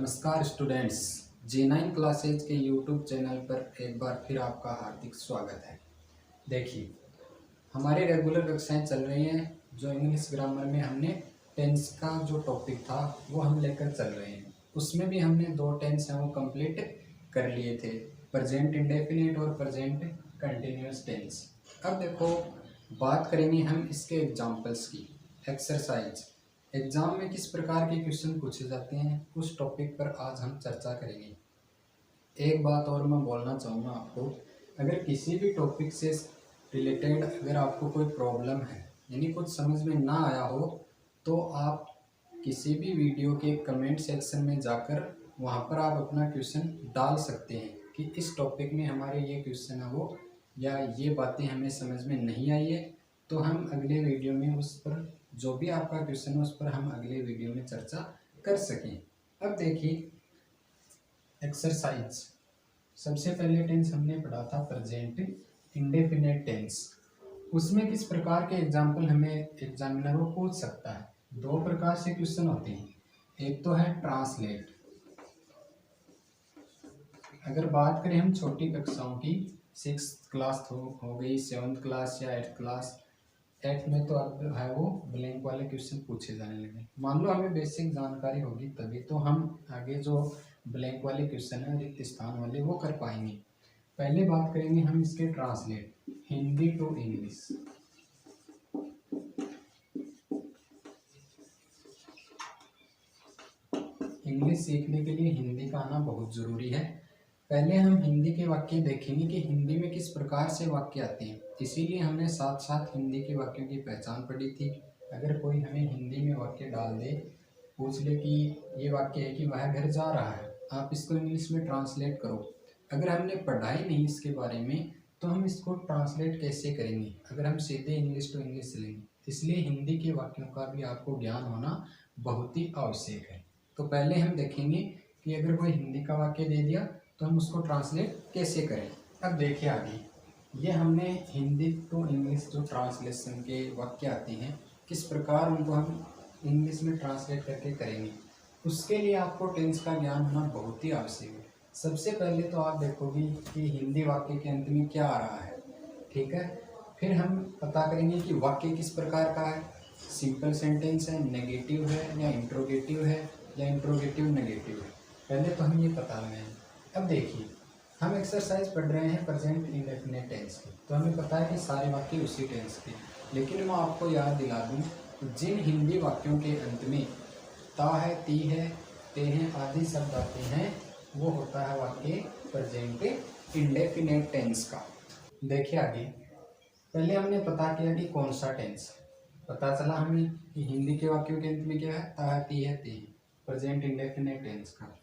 नमस्कार students, G9 classes के YouTube channel पर एक बार फिर आपका हार्दिक स्वागत है। देखिए, हमारे रेगुलर कक्षाएं चल रही हैं। जो इंग्लिश ग्रामर में हमने टेंस का जो टॉपिक था वो हम लेकर चल रहे हैं। उसमें भी हमने दो टेंस हैं वो कंप्लीट कर लिए थे, प्रेजेंट इंडेफिनिट और प्रेजेंट कंटिन्यूअस टेंस। अब देखो, बात करेंगे हम इसके एग्जाम्पल्स की। एक्सरसाइज एग्जाम में किस प्रकार के क्वेश्चन पूछे जाते हैं उस टॉपिक पर आज हम चर्चा करेंगे। एक बात और मैं बोलना चाहूँगा आपको, अगर किसी भी टॉपिक से रिलेटेड अगर आपको कोई प्रॉब्लम है यानी कुछ समझ में ना आया हो तो आप किसी भी वीडियो के कमेंट सेक्शन में जाकर वहाँ पर आप अपना क्वेश्चन डाल सकते हैं कि इस टॉपिक में हमारे ये क्वेश्चन है वो, या ये बातें हमें समझ में नहीं आई है, तो हम अगले वीडियो में उस पर जो भी आपका क्वेश्चन है उस पर हम अगले वीडियो में चर्चा कर सकें। अब देखिए, एक्सरसाइज सबसे पहले टेंस हमने पढ़ा था प्रेजेंट इंडेफिनिट टेंस। उसमें किस प्रकार के एग्जाम्पल हमें एग्जामिनर वो पूछ सकता है। दो प्रकार से क्वेश्चन होते हैं, एक तो है ट्रांसलेट। अगर बात करें हम छोटी कक्षाओं की, 6th क्लास हो गई, 7th क्लास या 8th क्लास, 8th में तो अब है वो ब्लैंक वाले क्वेश्चन पूछे जाने लगे। मान लो हमें बेसिक जानकारी होगी तभी तो हम आगे जो ब्लैंक वाले क्वेश्चन है रिक्त स्थान वाले वो कर पाएंगे। पहले बात करेंगे हम इसके translate, Hindi to English. English सीखने के लिए हिंदी का आना बहुत ज़रूरी है। पहले हम हिंदी के वाक्य देखेंगे कि हिंदी में किस प्रकार से वाक्य आते हैं, इसीलिए हमने साथ साथ हिंदी के वाक्यों की पहचान पढ़ी थी। अगर कोई हमें हिंदी में वाक्य डाल दे, पूछ ले कि ये वाक्य है कि वह घर जा रहा है, आप इसको इंग्लिश में ट्रांसलेट करो। अगर हमने पढ़ा ही नहीं इसके बारे में तो हम इसको ट्रांसलेट कैसे करेंगे अगर हम सीधे इंग्लिश टू इंग्लिश लेंगे। इसलिए हिंदी के वाक्यों का भी आपको ज्ञान होना बहुत ही आवश्यक है। तो पहले हम देखेंगे कि अगर कोई हिंदी का वाक्य दे दिया तो हम उसको ट्रांसलेट कैसे करें। अब देखिए आगे, ये हमने हिंदी टू इंग्लिश जो ट्रांसलेशन के वाक्य आते हैं किस प्रकार उनको हम इंग्लिश में ट्रांसलेट करके करेंगे, उसके लिए आपको टेंस का ज्ञान होना बहुत ही आवश्यक है। सबसे पहले तो आप देखोगे कि हिंदी वाक्य के अंत में क्या आ रहा है, ठीक है। फिर हम पता करेंगे कि वाक्य किस प्रकार का है, सिंपल सेंटेंस है, नेगेटिव है या इंट्रोगेटिव है या इंट्रोगेटिव नेगेटिव है। पहले तो हम ये पता लगाएंगे। अब देखिए, हम एक्सरसाइज पढ़ रहे हैं प्रेजेंट इंडेफिनिट टेंस की, तो हमें पता है कि सारे वाक्य उसी टेंस के, लेकिन मैं आपको याद दिला दूं, जिन हिंदी वाक्यों के अंत में ता है, ती है, ते हैं आदि शब्द आते हैं वो होता है वाक्य प्रेजेंट इंडेफिनिट टेंस का। देखिए आगे, पहले हमने पता किया कि कौन सा टेंस, पता चला हमें कि हिंदी के वाक्यों के अंत में क्या है, ता है, ती है, ते हैं, प्रेजेंट इंडेफिनिट टेंस का।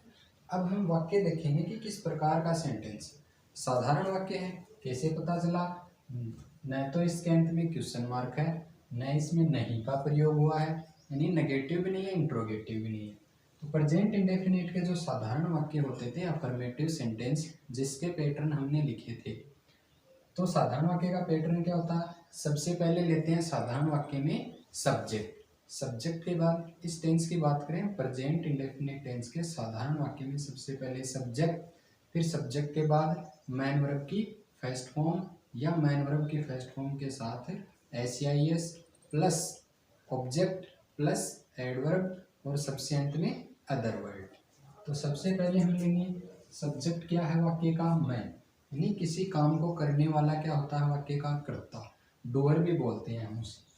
अब हम वाक्य देखेंगे कि किस प्रकार का सेंटेंस साधारण वाक्य है। कैसे पता चला, न तो इसके अंत में क्वेश्चन मार्क है, न इसमें नहीं का प्रयोग हुआ है, यानी नेगेटिव भी नहीं है, इंट्रोगेटिव भी नहीं है। तो प्रेजेंट इंडेफिनिट के जो साधारण वाक्य होते थे अफर्मेटिव सेंटेंस, जिसके पैटर्न हमने लिखे थे, तो साधारण वाक्य का पैटर्न क्या होता है, सबसे पहले लेते हैं साधारण वाक्य में सब्जेक्ट। सब्जेक्ट के बाद इस टेंस की बात करें प्रेजेंट इंडेफिनिट टेंस के साधारण वाक्य में सबसे पहले सब्जेक्ट, फिर सब्जेक्ट के बाद मैन वर्ब की फर्स्ट फॉर्म या मैन वर्ब की फर्स्ट फॉर्म के साथ S plus object plus adverb और सबसे अंत में अदर वर्ड। तो सबसे पहले हम लेंगे सब्जेक्ट, क्या है वाक्य का, मैन, यानी किसी काम को करने वाला क्या होता है वाक्य का, कर्ता, डूअर भी बोलते हैं हम उसे।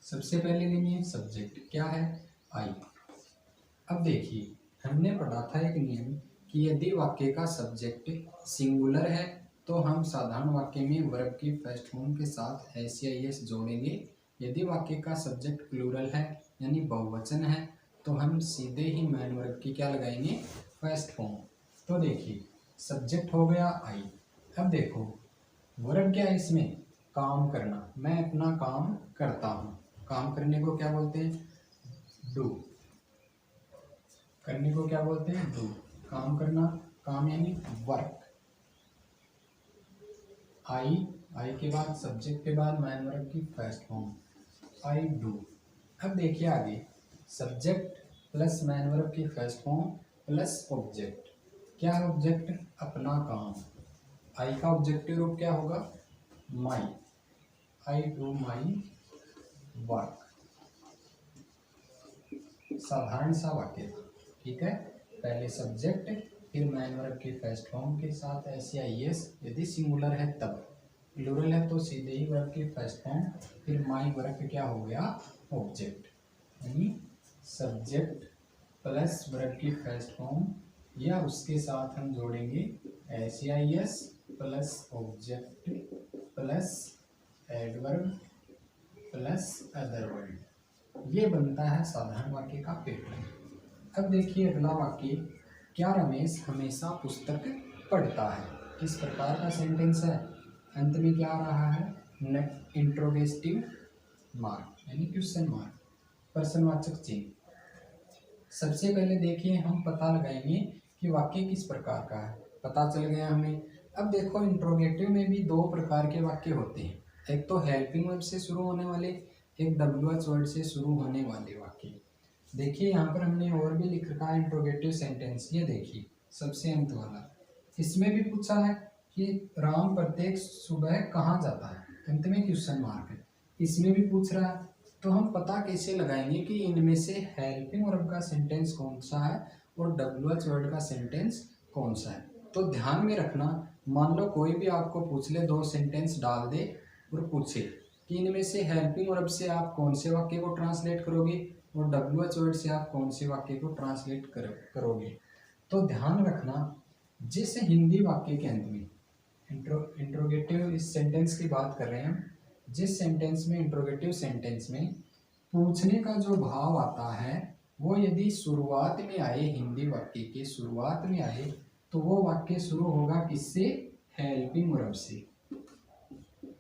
सबसे पहले लेंगे सब्जेक्ट, क्या है, आई। अब देखिए, हमने पढ़ा था एक नियम कि यदि वाक्य का सब्जेक्ट सिंगुलर है तो हम साधारण वाक्य में वर्ब की फर्स्ट फॉर्म के साथ एस जोड़ेंगे। यदि वाक्य का सब्जेक्ट प्लूरल है यानी बहुवचन है तो हम सीधे ही मैन वर्ब की क्या लगाएंगे, फर्स्ट फॉर्म। तो देखिए, सब्जेक्ट हो गया आई। अब देखो, वर्ब क्या है इसमें, काम करना, मैं अपना काम करता हूँ। काम करने को क्या बोलते हैं, डू। करने को क्या बोलते हैं, डू। काम करना, काम यानी वर्क। आई के बाद सब्जेक्ट के बाद मैन वर्ब की फर्स्ट फॉर्म, आई डू। अब देखिए आगे, सब्जेक्ट प्लस मैन वर्ब की फर्स्ट फॉर्म प्लस ऑब्जेक्ट। क्या है ऑब्जेक्ट? अपना काम। आई का ऑब्जेक्टिव रूप क्या होगा? My. I do my work. साधारण सा वाक्य था, ठीक है। पहले सब्जेक्ट, फिर मैन वर्ब की फर्स्ट फॉर्म के साथ एस या ई एस, यदि सिंगुलर है तब। प्लूरल है तो सीधे ही वर्ब की फर्स्ट फॉर्म, फिर माई वर्ब क्या हो गया? ऑब्जेक्ट। यानी सब्जेक्ट प्लस वर्ब की फर्स्ट फॉर्म या उसके साथ हम जोड़ेंगे एस या E S plus object plus adverb plus other word. ये बनता है साधारण वाक्य का पैटर्न। अब देखिए अगला वाक्य, क्या रमेश हमेशा पुस्तक पढ़ता है? किस प्रकार का सेंटेंस है? अंत में क्या आ रहा है? इंट्रोगेटिव मार्क यानी क्वेश्चन मार्क, प्रश्नवाचक चिन्ह। सबसे पहले देखिए हम पता लगाएंगे कि वाक्य किस प्रकार का है। पता चल गया हमें। अब देखो इंट्रोगेटिव में भी दो प्रकार के वाक्य होते हैं, एक तो हेल्पिंग वर्ब से शुरू होने वाले, एक WH वर्ड से शुरू होने वाले वाक्य। देखिए यहाँ पर हमने और भी लिख रखा है इंट्रोगेटिव सेंटेंस। ये देखिए सबसे अंत वाला, इसमें भी पूछा है कि राम प्रत्येक सुबह कहाँ जाता है, अंत में क्वेश्चन मार्क है। इसमें भी पूछ रहा है, तो हम पता कैसे लगाएंगे कि इनमें से हेल्पिंग वर्ब का सेंटेंस कौन सा है और WH वर्ड का सेंटेंस कौन सा है। तो ध्यान में रखना, मान लो कोई भी आपको पूछ ले, दो सेंटेंस डाल दे और पूछे कि इनमें से हेल्पिंग वर्ब से आप कौन से वाक्य को ट्रांसलेट करोगे और WH वर्ड से आप कौन से वाक्य को ट्रांसलेट करोगे। तो ध्यान रखना, जिस हिंदी वाक्य के अंत में इंट्रोगेटिव इस सेंटेंस की बात कर रहे हैं हम, जिस सेंटेंस में इंट्रोगेटिव सेंटेंस में पूछने का जो भाव आता है वो यदि शुरुआत में आए, हिंदी वाक्य के शुरुआत में आए, तो वो वाक्य शुरू होगा किससे? हेल्पिंग वर्ब से।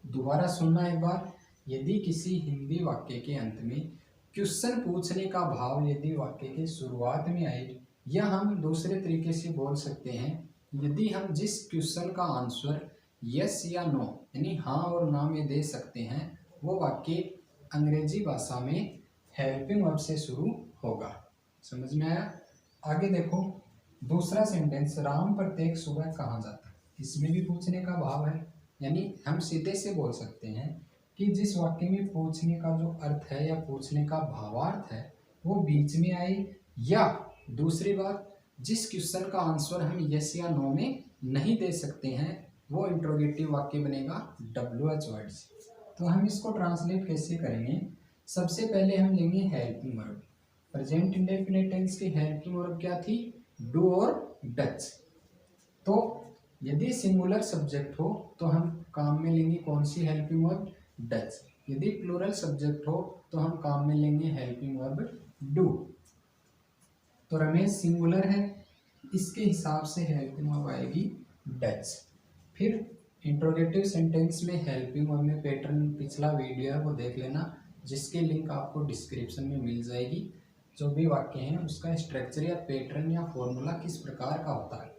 दोबारा सुनना एक बार, यदि किसी हिंदी वाक्य के अंत में क्वेश्चन पूछने का भाव यदि वाक्य के शुरुआत में आए, या हम दूसरे तरीके से बोल सकते हैं, यदि हम जिस क्वेश्चन का आंसर यस या नो यानी हाँ और ना में दे सकते हैं, वो वाक्य अंग्रेजी भाषा में हेल्पिंग वर्ब से शुरू होगा। समझ में आया? आगे देखो दूसरा सेंटेंस, राम प्रत्येक सुबह कहाँ जाता है। इसमें भी पूछने का भाव है, यानी हम सीधे से बोल सकते हैं कि जिस वाक्य में पूछने का जो अर्थ है या पूछने का भावार्थ है वो बीच में आए, या दूसरी बात जिस क्वेश्चन का आंसर हम यस या नो में नहीं दे सकते हैं वो इंट्रोगेटिव वाक्य बनेगा WH वर्ड से। तो हम इसको ट्रांसलेट कैसे करेंगे? सबसे पहले हम लेंगे helping verb. Present indefinite tense की हेल्पिंग वर्ब क्या थी? डू और डच। तो यदि सिंगुलर सब्जेक्ट हो तो हम काम में लेंगे कौन सी हेल्पिंग वर्ब? डच। यदि प्लूरल सब्जेक्ट हो तो हम काम में लेंगे हेल्पिंग वर्ब डू। तो रमेश सिंगुलर है, इसके हिसाब से हेल्पिंग वर्ब आएगी डच। फिर इंट्रोगेटिव सेंटेंस में हेल्पिंग वर्ब में पैटर्न पिछला वीडियो है वो देख लेना, जिसके लिंक आपको डिस्क्रिप्शन में मिल जाएगी। जो भी वाक्य हैं उसका स्ट्रक्चर या पैटर्न या फॉर्मूला किस प्रकार का होता है।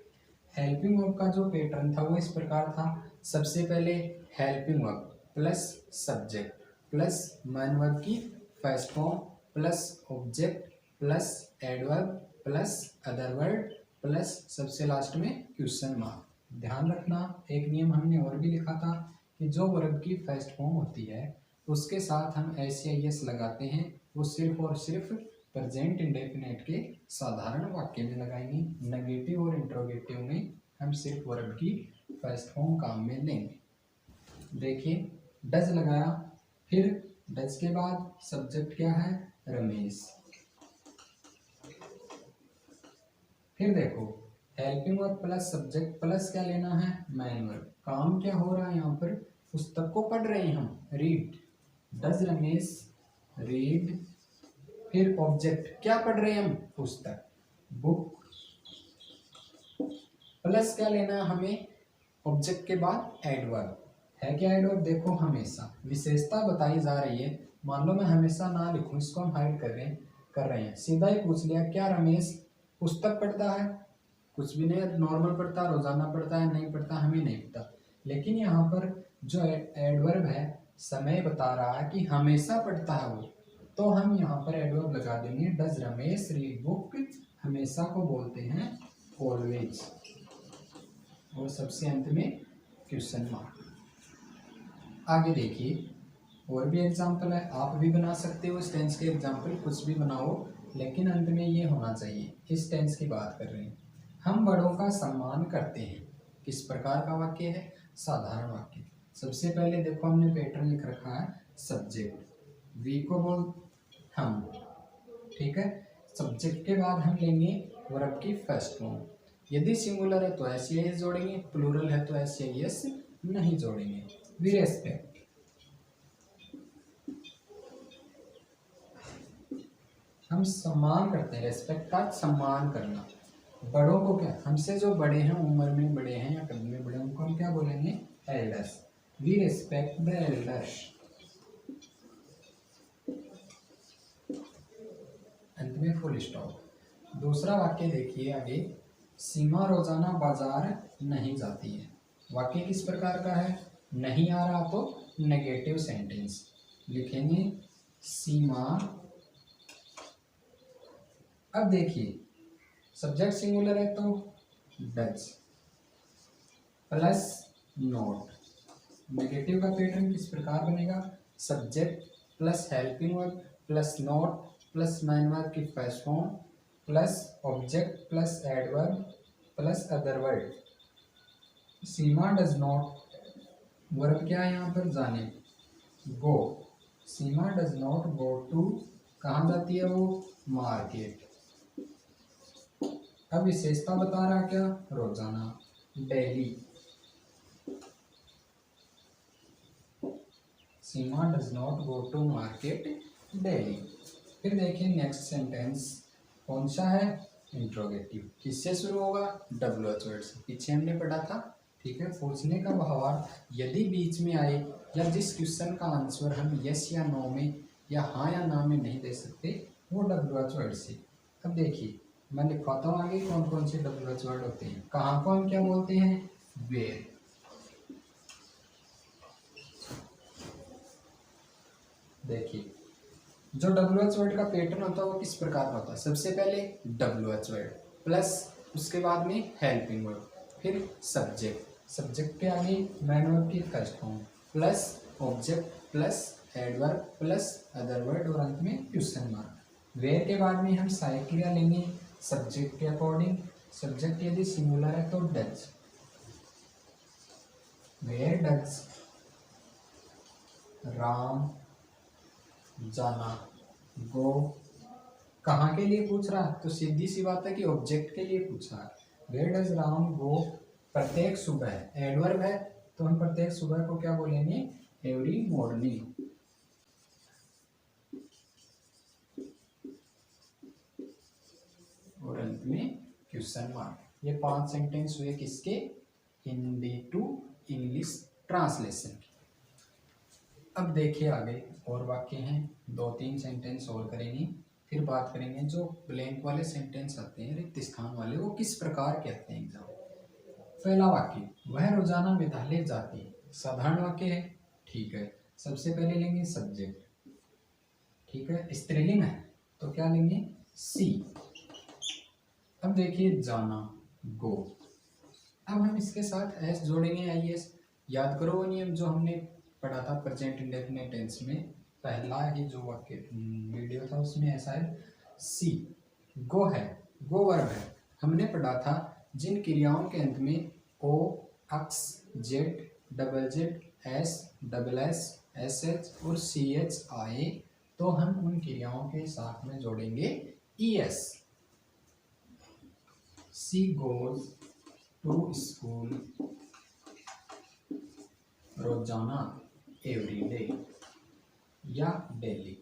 हेल्पिंग वर्ब का जो पैटर्न था वो इस प्रकार था, सबसे पहले helping verb plus subject plus main verb की first form plus object plus adverb plus other word plus सबसे लास्ट में क्वेश्चन मार्क। ध्यान रखना, एक नियम हमने और भी लिखा था कि जो वर्ब की फर्स्ट फॉर्म होती है उसके साथ हम एस या एस लगाते हैं, वो सिर्फ और सिर्फ प्रेजेंट इंडेफिनिट के साधारण वाक्य में लगाएंगे। नेगेटिव और इंट्रोगेटिव में हम सिर्फ वर्ब की फर्स्ट फॉर्म काम में लेंगे। देखिए डज लगाया, फिर डज के बाद सब्जेक्ट क्या है? रमेश। फिर देखो helping verb plus subject plus क्या लेना है? Man verb. काम क्या हो रहा है यहाँ पर? पुस्तक को पढ़ रहे हैं हम, रीड। Does Ramesh read. फिर ऑब्जेक्ट क्या पढ़ रहे हैं हम? पुस्तक, बुक। प्लस क्या लेना है हमें? ऑब्जेक्ट के बाद एडवर्ब। है क्या एडवर्ब? देखो हमेशा विशेषता बताई जा रही है। मान लो मैं हमेशा ना लिखूं, इसको हम हाइड कर रहे हैं। सीधा ही पूछ लिया, क्या रमेश पुस्तक पढ़ता है? कुछ भी नहीं, नॉर्मल पढ़ता, रोजाना पढ़ता है, नहीं पढ़ता, हमें नहीं पता। लेकिन यहाँ पर जो एडवर्ब है समय बता रहा है कि हमेशा पढ़ता है वो। तो हम यहाँ पर एडवर्ब लगा देंगे डज रमेश रीड बुक, हमेशा को बोलते हैं ऑलवेज, और सबसे अंत में क्वेश्चन मार्क। आगे देखिए और भी एग्जाम्पल है, आप भी बना सकते हो इस टेंस के एग्जाम्पल, कुछ भी बनाओ लेकिन अंत में ये होना चाहिए। इस टेंस की बात कर रहे हैं, हम बड़ों का सम्मान करते हैं। किस प्रकार का वाक्य है? साधारण वाक्य। सबसे पहले देखो हमने पैटर्न लिख रखा है सब्जेक्ट, वी को बोल हम, ठीक है। सब्जेक्ट के बाद हम लेंगे वर्ब की फर्स्ट फॉर्म। यदि सिंगुलर है तो एस जोड़ेंगे, प्लूरल है तो एस नहीं जोड़ेंगे। वी रेस्पेक्ट, हम सम्मान करते हैं, रेस्पेक्ट का सम्मान करना। बड़ों को क्या, हमसे जो बड़े हैं, उम्र में बड़े हैं या कद में बड़े हैं, उनको हम क्या बोलेंगे? Elders. We respect the elders. अंत में फुल स्टॉप। दूसरा वाक्य देखिए आगे, सीमा रोजाना बाजार नहीं जाती है। वाक्य किस प्रकार का है? नहीं आ रहा तो नेगेटिव सेंटेंस लिखेंगे सीमा। अब देखिए सब्जेक्ट सिंगुलर है तो डज प्लस नॉट। नेगेटिव का पैटर्न किस प्रकार बनेगा? Subject plus helping verb plus not plus main verb की first form plus object plus adverb plus other word. Seema does not, verb क्या है यहाँ पर? जाने, go. Seema does not go to, कहाँ जाती है वो? मार्केट। अब विशेषता बता रहा क्या? रोजाना, daily. Seema does not go to market daily. फिर देखिए नेक्स्ट सेंटेंस कौन सा है? इंट्रोगेटिव। किससे शुरू होगा? WH वर्ड से, पीछे हमने पढ़ा था, ठीक है। पूछने का भावार्थ यदि बीच में आए या जिस क्वेश्चन का आंसर हम यस या नो में या हाँ या ना में नहीं दे सकते, वो WH वर्ड से। अब देखिए मैं लिखवाता हूँ आगे कौन कौन से WH वर्ड होते हैं। कहाँ को हम क्या बोलते हैं? वेयर। देखिए जो WH वर्ड का पैटर्न होता है वो किस प्रकार का होता है? सबसे पहले WH वर्ड प्लस उसके बाद में हेल्पिंग वर्ड, फिर सब्जेक्ट, सब्जेक्ट के आगे मैन वर्ब की first form plus object plus adverb plus other word और अंत में क्वेश्चन मार्क। वेयर के बाद में हम सहायक क्रिया लेंगे सब्जेक्ट के अकॉर्डिंग। सब्जेक्ट यदि सिंगुलर है तो डज, वेयर डज राम जाना, गो। कहाँ के लिए पूछ रहा है? तो सीधी सी बात है कि ऑब्जेक्ट के लिए पूछ रहा है। वेयर डज राम गो, प्रत्येक सुबह। एडवर्ब है तो हम प्रत्येक सुबह को क्या बोलेंगे? Every morning. और अंत में क्वेश्चन मार्क। ये 5 सेंटेंस हुए किसके? Hindi to English translation. अब देखिए आगे और वाक्य हैं, 2-3 सेंटेंस और करेंगे, फिर बात करेंगे जो ब्लैंक वाले सेंटेंस आते हैं, रिक्त स्थान वाले, वो किस प्रकार के आते हैं एग्जाम। पहला वाक्य, वह रोजाना विद्यालय जाती है। साधारण वाक्य है, ठीक है। सबसे पहले लेंगे सब्जेक्ट, ठीक है। स्त्रीलिंग है तो क्या लेंगे? सी। अब देखिए जाना, गो। अब हम इसके साथ एस जोड़ेंगे, IS। याद करो वो नियम जो हमने पढ़ा था प्रेजेंट इंडेफिनिट टेंस में, पहला ही जो वाक्य वीडियो था उसमें ऐसा है। सी, गो है, गो वर्ब है। हमने पढ़ा था जिन क्रियाओं के अंत में O, X, Z, double Z, S, double S, SH और CH आए तो हम उन क्रियाओं के साथ में जोड़ेंगे ES। She goes to school, रोजाना, एवरीडे या डेली।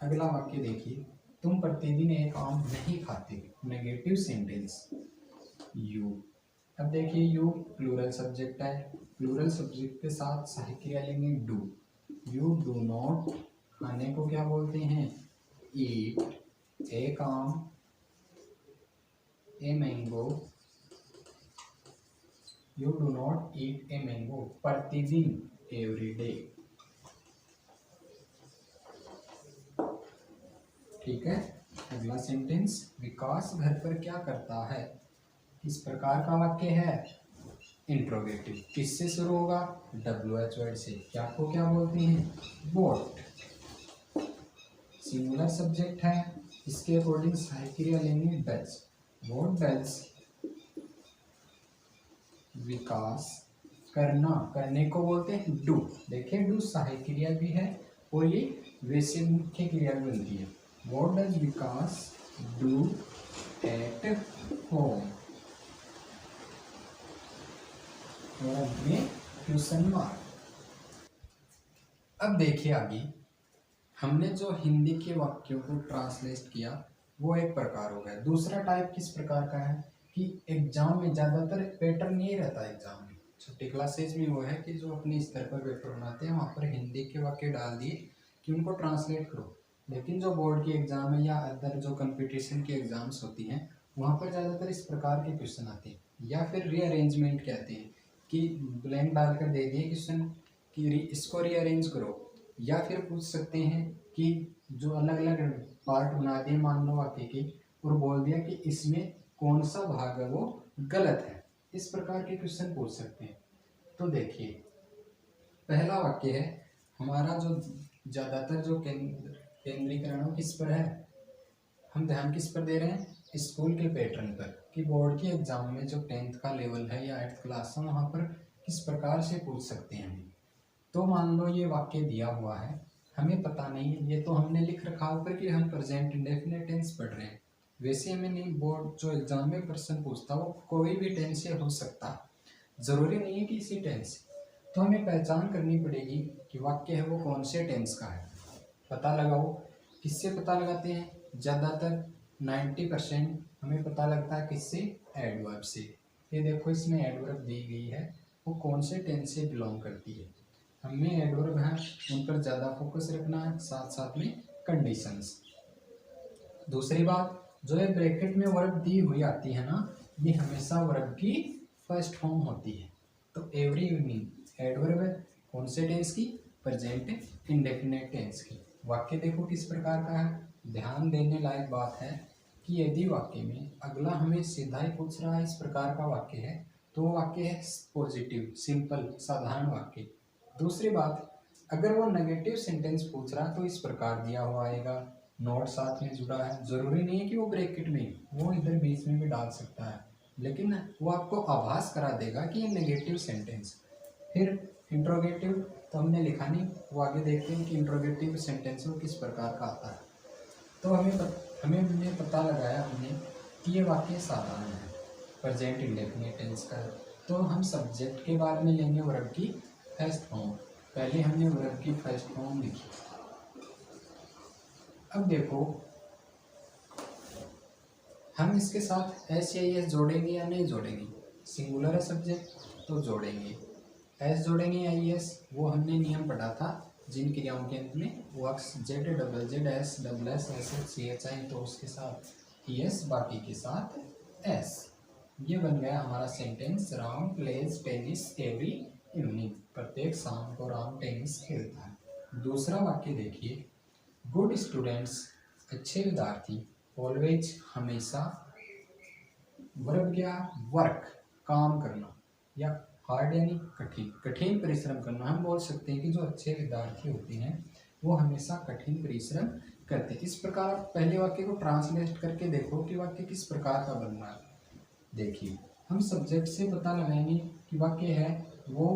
अगला वाक्य देखिए, तुम प्रतिदिन एक आम नहीं खाते। Negative sentence, you. अब देखिए यू प्लूरल सब्जेक्ट है, प्लूरल सब्जेक्ट के साथ सहायक क्रिया लेंगे डू। यू डू नॉट, खाने को क्या बोलते हैं? ईट। एक आम, a mango. You do not eat a mango, प्रतिदिन एवरी डे। ठीक है, अगला सेंटेंस, विकास घर पर क्या करता है, किस प्रकार का वाक्य है, इंट्रोगेटिव। किससे शुरू होगा, WH वर्ड से। क्या को क्या बोलते हैं, वॉट। सिंगुलर सब्जेक्ट है, इसके अकॉर्डिंग सहायक क्रिया लेंगे डज। वॉट डज विकास, करना, करने को बोलते हैं डू। देखिए डू सहायक क्रिया भी है और ये वैसे मुख्य क्रिया भी बनती है। What does Vikas do at home, और अंत में क्वेश्चन मार्क। अब देखिए आगे, हमने जो हिंदी के वाक्यों को ट्रांसलेट किया वो एक प्रकार हो गया। दूसरा टाइप किस प्रकार का है कि एग्जाम में ज़्यादातर पैटर्न यही रहता है एग्जाम में, छोटी क्लासेज में वो है कि जो अपने स्तर पर पेपर बनाते हैं वहाँ पर हिंदी के वाक्य डाल दिए कि उनको ट्रांसलेट करो। लेकिन जो बोर्ड के एग्जाम है या अदर जो कंपटीशन की एग्जाम्स होती हैं वहाँ पर ज़्यादातर इस प्रकार के क्वेश्चन आते हैं, या फिर रीअरेंजमेंट कहते हैं कि ब्लैंक डालकर दे दिए क्वेश्चन कि इसको रीअरेंज करो, या फिर पूछ सकते हैं कि जो अलग अलग पार्ट बना दिए मान लो वाक्य के और बोल दिया कि इसमें कौन सा भाग है वो गलत है। इस प्रकार के क्वेश्चन पूछ सकते हैं। तो देखिए पहला वाक्य है हमारा, जो ज़्यादातर जो केंद्रीकरण हो किस पर है, हम ध्यान किस पर दे रहे हैं, स्कूल के पैटर्न पर, कि बोर्ड के एग्जाम में जो 10th का लेवल है या 8th क्लास है वहाँ पर किस प्रकार से पूछ सकते हैं हम। तो मान लो ये वाक्य दिया हुआ है, हमें पता नहीं है, ये तो हमने लिख रखा ऊपर कि हम प्रेजेंट इंडेफिनिट टेंस पढ़ रहे हैं। वैसे हमें नहीं, बोर्ड जो एग्जाम में प्रश्न पूछता वो कोई भी टेंस से हो सकता, जरूरी नहीं है कि इसी टेंस। तो हमें पहचान करनी पड़ेगी कि वाक्य है वो कौन से टेंस का है। पता लगाओ, किससे पता लगाते हैं, ज़्यादातर 90% हमें पता लगता है किससे, एडवर्ब से। ये देखो इसमें एडवर्ब दी गई है, वो कौन से टेंस से बिलोंग करती है। हमें एडवर्ब है उन पर ज़्यादा फोकस रखना है, साथ साथ में कंडीशंस। दूसरी बात, जो ये ब्रैकेट में वर्ब दी हुई आती है ना, ये हमेशा वर्ब की फर्स्ट फॉर्म होती है। तो एवरी इवनिंग एडवर्ब है कौन से टेंस की, प्रेजेंट इंडेफिनिट टेंस की। वाक्य देखो किस प्रकार का है, ध्यान देने लायक बात है कि यदि वाक्य में अगला हमें सीधा ही पूछ रहा है इस प्रकार का वाक्य है तो वो वाक्य है पॉजिटिव, सिंपल, साधारण वाक्य। दूसरी बात, अगर वो नेगेटिव सेंटेंस पूछ रहा तो इस प्रकार दिया हुआ आएगा, नोट साथ में जुड़ा है। जरूरी नहीं है कि वो ब्रैकेट में, वो इधर बीच में भी डाल सकता है, लेकिन वो आपको आभास करा देगा कि ये नेगेटिव सेंटेंस। फिर इंट्रोगेटिव तो हमने लिखा नहीं, वो आगे देखते हैं कि इंट्रोगेटिव सेंटेंस वो किस प्रकार का आता है। तो हमें पता लगाया हमने कि ये वाक्य साधारण है, प्रेजेंट इंडेफिनिट टेंस का। तो हम सब्जेक्ट के बाद में लेंगे वर्ब की फर्स्ट फॉर्म। पहले हमने वर्ब की फर्स्ट फॉर्म लिखी। अब देखो हम इसके साथ एस या एस जोड़ेंगे या नहीं जोड़ेंगे, सिंगुलर है सब्जेक्ट तो जोड़ेंगे, एस जोड़ेंगे या एस, वो हमने नियम पढ़ा था जिन क्रियाओं के अंत में works Z double Z S double S S H C H I, तो उसके साथ एस, बाकी के साथ एस। ये बन गया हमारा sentence, Ram plays tennis every evening, प्रत्येक शाम को राम टेनिस खेलता है। दूसरा वाक्य देखिए, गुड स्टूडेंट्स, अच्छे विद्यार्थी, ऑलवेज, हमेशा, वर्ब क्या, वर्क, काम करना, या हार्ड यानी कठिन, कठिन परिश्रम करना। हम बोल सकते हैं कि जो अच्छे विद्यार्थी होते हैं वो हमेशा कठिन परिश्रम करते हैं। इस प्रकार पहले वाक्य को ट्रांसलेट करके देखो कि वाक्य किस प्रकार का बन रहा है। देखिए हम सब्जेक्ट से पता लगाएंगे कि वाक्य है वो,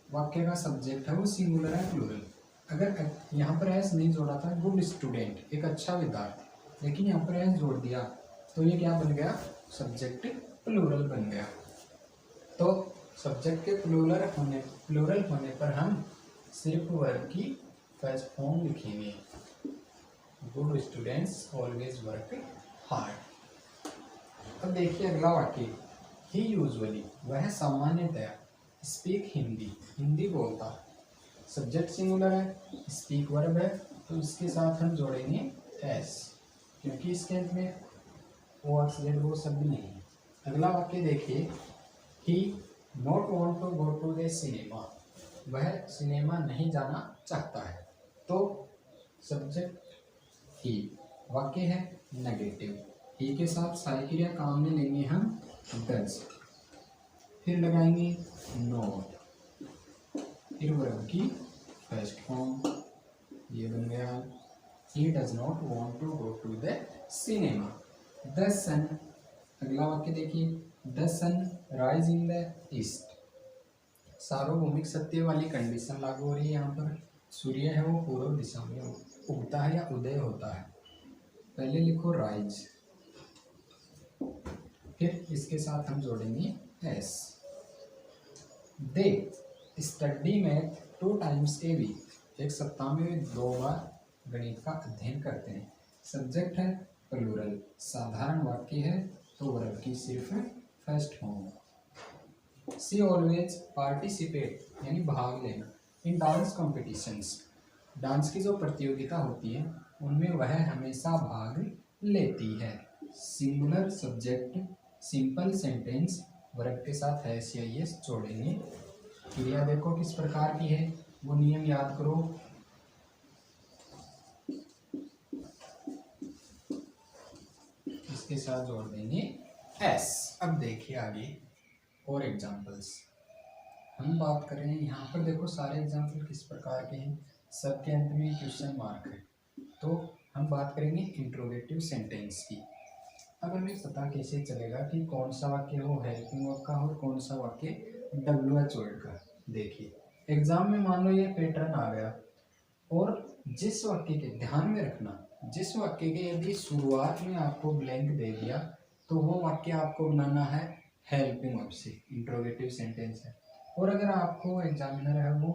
वाक्य का सब्जेक्ट है वो सिंगुलर है प्लूरल। अगर यहाँ पर एस नहीं जोड़ा था, गुड स्टूडेंट, एक अच्छा विद्यार्थी, लेकिन यहाँ पर एस जोड़ दिया तो ये क्या बन गया, सब्जेक्ट प्लूरल बन गया। तो सब्जेक्ट के प्लूरल होने पर हम सिर्फ वर्ब की फर्स्ट फॉर्म लिखेंगे, good students always work hard. अब देखिए अगला वाक्य, ही यूजुअली, वह सामान्यतया, स्पीक हिंदी, हिंदी बोलता, सब्जेक्ट सिंगुलर है, स्पीक वर्ब है, तो इसके साथ हम जोड़ेंगे एस, क्योंकि इसके अंत में ओ एक्स जेड वो शब्द नहीं है। अगला वाक्य देखिए, he not want to go to the cinema, वह सिनेमा नहीं जाना चाहता है। तो सब्जेक्ट ही, वाक्य है नेगेटिव। ही के साथ सहायक क्रिया काम में लेंगे हम डज, फिर लगाएंगे नॉट, फिर वर्ब की फर्स्ट फॉर्म, ये बन गया he does not want to go to the cinema. The sun, अगला वाक्य देखिए, the sun rise in the east. सार्वभौमिक सत्य वाली कंडीशन लागू हो रही है यहाँ पर। सूर्य है वो पूर्व दिशा में उगता है या उदय होता है। पहले लिखो राइज, फिर इसके साथ हम जोड़ेंगे S. They study math 2 times a week. एक सप्ताह में वे 2 बार गणित का अध्ययन करते हैं। सब्जेक्ट है प्लूरल, साधारण वाक्य है तो वर्ब की सिर्फ फर्स्ट फॉर्म। सी ऑलवेज पार्टिसिपेट यानी भाग लेना इन डांस कॉम्पिटिशन्स। डांस की जो प्रतियोगिता होती है उनमें वह हमेशा भाग लेती है। Singular subject, simple sentence, verb के साथ एस या एस जोड़ेंगे। क्रिया देखो किस प्रकार की है, वो नियम याद करो। इसके साथ जोड़ देंगे एस। अब देखिए आगे और एग्जाम्पल्स हम बात कर रहे हैं। यहाँ पर देखो सारे एग्जाम्पल किस प्रकार के हैं, सबके अंत में क्वेश्चन मार्क है। तो हम बात करेंगे इंट्रोगेटिव सेंटेंस की। अब हमें पता कैसे चलेगा कि कौन सा वाक्य हो हेल्पिंग वर्ब का और कौन सा वाक्य WH वर्ड का। देखिए एग्जाम में मान लो ये पैटर्न आ गया, और जिस वाक्य के, ध्यान में रखना, जिस वाक्य के यदि शुरुआत में आपको ब्लैंक दे दिया तो वो वाक्य आपको बनाना है हेल्पिंग वर्ब से, इंट्रोगेटिव सेंटेंस है। और अगर आपको एग्जामिनर है वो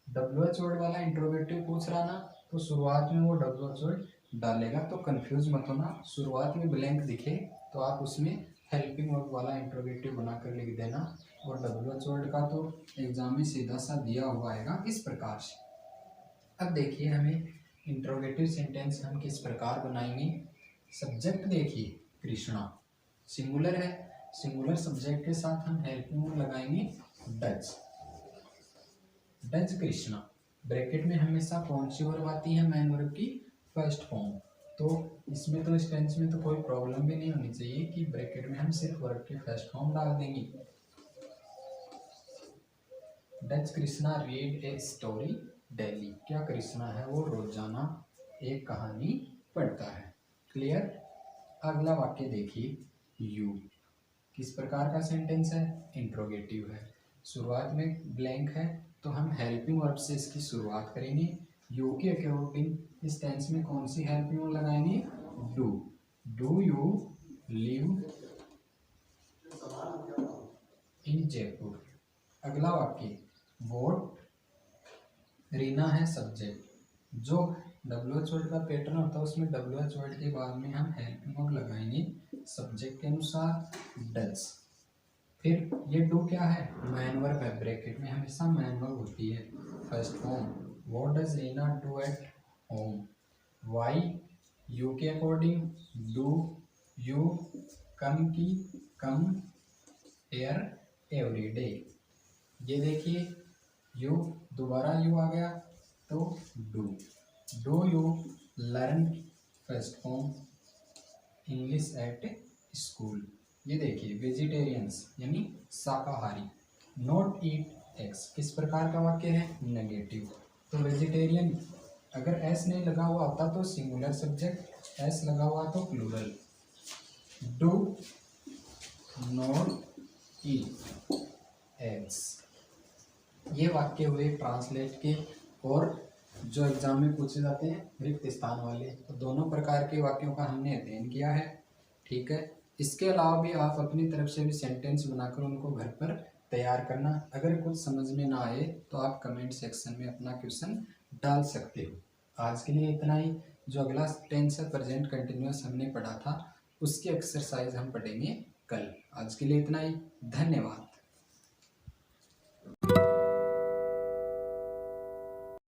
WH वर्ड वाला इंट्रोगेटिव पूछ रहा ना, तो शुरुआत में वो WH वर्ड डालेगा। तो कंफ्यूज मत होना, शुरुआत में ब्लैंक दिखे तो आप उसमें हेल्पिंग वर्ब वाला इंट्रोगेटिव बनाकर लिख देना। और WH वर्ड का तो एग्जाम में सीधा सा दिया हुआ आएगा इस प्रकार से। अब देखिए हमें इंट्रोगेटिव सेंटेंस हम किस प्रकार बनाएंगे। सब्जेक्ट देखिए कृष्णा, सिंगुलर है, सिंगुलर सब्जेक्ट के साथ हम हेल्पिंग वर्ब लगाएंगे डज, डज कृष्णा। ब्रैकेट में हमेशा कौन सी वर्ब आती है, मैन वर्ब की फर्स्ट फॉर्म। तो इसमें तो इस टेंस में तो कोई प्रॉब्लम भी नहीं होनी चाहिए कि ब्रैकेट में हम सिर्फ वर्ब की फर्स्ट फॉर्म डाल देंगे। Does Krishna read a story daily. क्या कृष्णा है वो रोजाना एक कहानी पढ़ता है। क्लियर। अगला वाक्य देखिए, यू किस प्रकार का सेंटेंस है, इंट्रोगेटिव है। शुरुआत में ब्लैंक है तो हम हेल्पिंग वर्ब से इसकी शुरुआत करेंगे। यू के अकॉर्डिंग इस टेंस में कौन सी हेल्पिंग वर्ब लगाएंगे, do. Do you live in Jaipur. अगला वाक्य, वोट रीना है सब्जेक्ट। जो WH वर्ड का पैटर्न होता है उसमें WH वर्ड के बाद में हम हेल्पिंग वर्ब लगाएंगे सब्जेक्ट के अनुसार डज। फिर ये डू क्या है, मैन वर्ब है, ब्रैकेट में हमेशा मैन वर्ब होती है first form. What does Reena do at home. Why you के अकॉर्डिंग डू यू कम की कम हेयर एवरी डे। ये देखिए यू, दोबारा यू आ गया तो do. Do you learn first form English at school. ये देखिए वेजिटेरियंस यानी शाकाहारी। नॉट ईट एग्स किस प्रकार का वाक्य है, नेगेटिव। तो वेजिटेरियन अगर एस नहीं लगा हुआ होता तो सिंगुलर सब्जेक्ट, एस लगा हुआ तो plural. Do not eat eggs. ये वाक्य हुए ट्रांसलेट के और जो एग्जाम में पूछे जाते हैं रिक्त स्थान वाले। तो दोनों प्रकार के वाक्यों का हमने अध्ययन किया है। ठीक है, इसके अलावा भी आप अपनी तरफ से भी सेंटेंस बनाकर उनको घर पर तैयार करना। अगर कुछ समझ में ना आए तो आप कमेंट सेक्शन में अपना क्वेश्चन डाल सकते हो। आज के लिए इतना ही। जो अगला टेंस है प्रेजेंट कंटिन्यूअस हमने पढ़ा था उसकी एक्सरसाइज हम पढ़ेंगे कल। आज के लिए इतना ही, धन्यवाद।